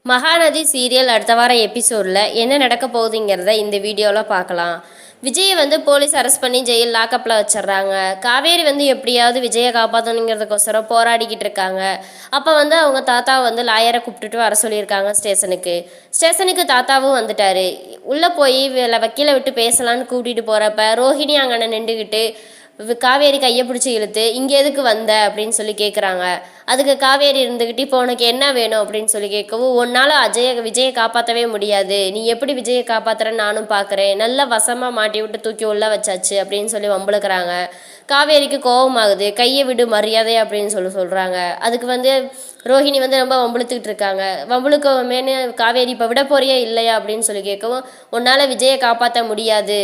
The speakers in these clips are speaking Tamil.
மகாநதி சீரியல் அடுத்த வார எபிசோடில் என்ன நடக்க போகுதுங்கிறத இந்த வீடியோவில் பார்க்கலாம். விஜயை போலீஸ் அரெஸ்ட் பண்ணி ஜெயில் லாக்கப்பில் வச்சிடுறாங்க. காவேரி எப்படியாவது விஜயை காப்பாற்றணுங்கிறதுக்கோசரம் போராடிக்கிட்டு இருக்காங்க. அப்போ அவங்க தாத்தா லாயரை கூப்பிட்டுட்டு வர சொல்லியிருக்காங்க ஸ்டேஷனுக்கு தாத்தாவும் வந்துட்டாரு. உள்ளே போய் வக்கீலை விட்டு பேசலான்னு கூட்டிகிட்டு போகிறப்ப ரோஹிணி அங்கே நின்றுக்கிட்டு காவேரி கையை பிடிச்சி இழுத்து இங்கே எதுக்கு வந்த அப்படின்னு சொல்லி கேட்குறாங்க. அதுக்கு காவேரி இருந்துக்கிட்டு இப்போ உனக்கு என்ன வேணும் அப்படின்னு சொல்லி கேட்கவும், உன்னால் விஜயை காப்பாற்றவே முடியாது, நீ எப்படி விஜயை காப்பாற்றுறன்னு நானும் பார்க்குறேன், நல்ல வசமாக மாட்டி விட்டு தூக்கி உள்ள வச்சாச்சு அப்படின்னு சொல்லி வம்பளுக்குறாங்க. காவேரிக்கு கோபமாகுது. கையை விடு மரியாதை அப்படின்னு சொல்கிறாங்க. அதுக்கு ரோஹிணி ரொம்ப வம்புழுத்துக்கிட்டு இருக்காங்க. வம்புழுக்கவுமேனு காவேரி இப்போ விட போறியா இல்லையா அப்படின்னு சொல்லி கேட்கவும், உன்னால் விஜயை காப்பாற்ற முடியாது,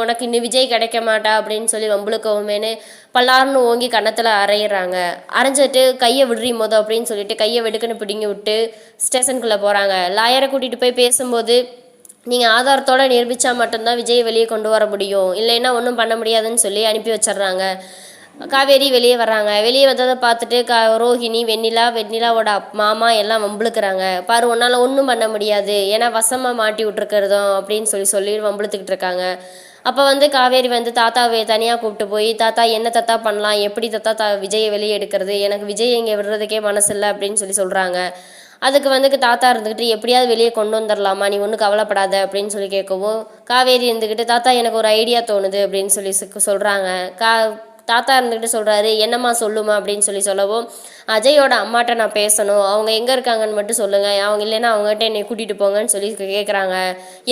உனக்கு இன்னும் விஜய் கிடைக்க மாட்டா அப்படின்னு சொல்லி வம்புழுக்கவுமேனு பல்லார்னு ஓங்கி கன்னத்தில் அரையிறாங்க. அரைஞ்சிட்டு கையை விடுறி மோதம் அப்படின்னு சொல்லிட்டு கையை வெடுக்குன்னு பிடுங்கி விட்டு ஸ்டேஷனுக்குள்ளே போகிறாங்க. லாயரை கூட்டிகிட்டு போய் பேசும்போது, நீங்கள் ஆதாரத்தோடு நிரூபித்தா மட்டும்தான் விஜயை வெளியே கொண்டு வர முடியும், இல்லைன்னா ஒன்றும் பண்ண முடியாதுன்னு சொல்லி அனுப்பி வச்சிடுறாங்க. காவேரி வெளியே வர்றாங்க. வெளியே வந்ததை பார்த்துட்டு ரோஹிணி வெண்ணிலாவோட மாமா எல்லாம் வம்புழுக்கிறாங்க. பாரு, உன்னால் ஒன்றும் பண்ண முடியாது, ஏன்னா வசமாக மாட்டி விட்டுருக்கிறதும் அப்படின்னு சொல்லி வம்புழுத்துக்கிட்டு இருக்காங்க. அப்போ காவேரி தாத்தாவை தனியாக கூப்பிட்டு போய், தாத்தா என்ன தாத்தா பண்ணலாம், எப்படி தாத்தா விஜயை வெளியே எடுக்கிறது, எனக்கு விஜய் இங்கே விடுறதுக்கே மனசு இல்லை அப்படின்னு சொல்கிறாங்க. அதுக்கு தாத்தா இருந்துக்கிட்டு எப்படியாவது வெளியே கொண்டு வந்துடலாமா, நீ ஒன்றும் கவலைப்படாத அப்படின்னு சொல்லி கேட்கவும், காவேரி இருந்துக்கிட்டு தாத்தா எனக்கு ஒரு ஐடியா தோணுது அப்படின்னு சொல்கிறாங்க. தாத்தா இருந்துக்கிட்டு சொல்கிறாரு, என்னம்மா சொல்லுமா அப்படின்னு சொல்லவும், அஜயோட அம்மாட்ட நான் பேசணும், அவங்க எங்கே இருக்காங்கன்னு மட்டும் சொல்லுங்கள், அவங்க இல்லைன்னா அவங்ககிட்ட என்னை கூட்டிகிட்டு போங்கன்னு சொல்லி கேட்குறாங்க.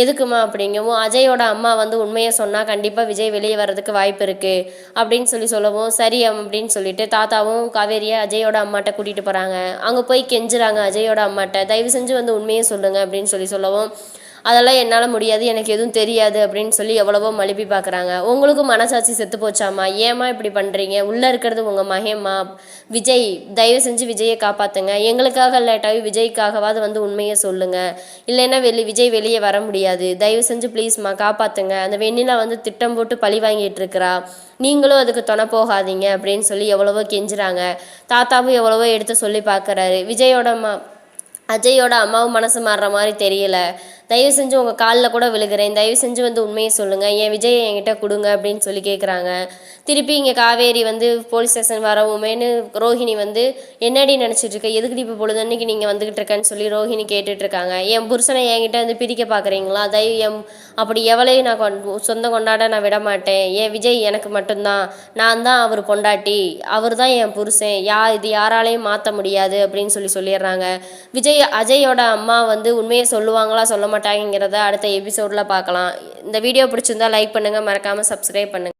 எதுக்குமா அப்படிங்கவும், அஜயோட அம்மா உண்மையை சொன்னால் கண்டிப்பாக விஜய் வெளியே வர்றதுக்கு வாய்ப்பு இருக்குது அப்படின்னு சொல்லவும், சரி அப்படின்னு சொல்லிட்டு தாத்தாவும் காவேரியை அஜயோட அம்மாட்ட கூட்டிகிட்டு போகிறாங்க. அங்கே போய் கெஞ்சுறாங்க அஜயோட அம்மாட்ட, தயவு செஞ்சு உண்மையை சொல்லுங்கள் அப்படின்னு சொல்லவும், அதெல்லாம் என்னால் முடியாது, எனக்கு எதுவும் தெரியாது அப்படின்னு சொல்லி எவ்வளவோ மழுப்பி பார்க்குறாங்க. உங்களுக்கும் மனசாட்சி செத்து போச்சாமா, ஏமா இப்படி பண்ணுறீங்க, உள்ளே இருக்கிறது உங்கள் மகேம்மா விஜய், தயவு செஞ்சு விஜயை காப்பாற்றுங்க, எங்களுக்காக இல்லாட்டாவே விஜய்க்காகவாது உண்மையை சொல்லுங்கள், இல்லைன்னா விஜய் வெளியே வர முடியாது, தயவு செஞ்சு ப்ளீஸ்மா காப்பாற்றுங்க, அந்த வெண்ணிலா திட்டம் போட்டு பழி வாங்கிட்டு இருக்கிறா, நீங்களும் அதுக்கு துணை போகாதீங்க அப்படின்னு சொல்லி எவ்வளவோ கெஞ்சுறாங்க. தாத்தாவும் எவ்வளவோ எடுத்து சொல்லி பார்க்குறாரு. அஜயோட அம்மாவும் மனசு மாறுற மாதிரி தெரியல, தயவு செஞ்சு உங்கள் காலில் கூட விழுகிறேன், தயவு செஞ்சு உண்மையை சொல்லுங்கள், என் விஜயை என்கிட்ட கொடுங்க அப்படின்னு சொல்லி கேட்குறாங்க. திருப்பி இங்கே காவேரி போலீஸ் ஸ்டேஷன் வரவுமேனு ரோஹிணி என்னடி நினச்சிட்ருக்க, எதுக்கு இப்போ பொழுதன்னைக்கு நீங்கள் வந்துக்கிட்டு இருக்கேன்னு சொல்லி ரோஹிணி கேட்டுட்ருக்காங்க. என் புருஷனை என்கிட்ட பிரிக்க பார்க்குறீங்களா, அப்படி எவளையும் நான் சொந்தம் கொண்டாட நான் விட மாட்டேன், என் விஜய் எனக்கு மட்டும்தான், நான் தான் அவர் பொண்டாட்டி, அவர் தான் என் புருஷன், இது யாராலையும் மாற்ற முடியாது அப்படின்னு சொல்லிடுறாங்க. அஜயோட அம்மா உண்மையை சொல்லுவாங்களா சொல்ல மாட்டாங்கிறத அடுத்த எபிசோடில் பார்க்கலாம். இந்த வீடியோ பிடிச்சிருந்தா லைக் பண்ணுங்கள், மறக்காமல் சப்ஸ்கிரைப் பண்ணுங்கள்.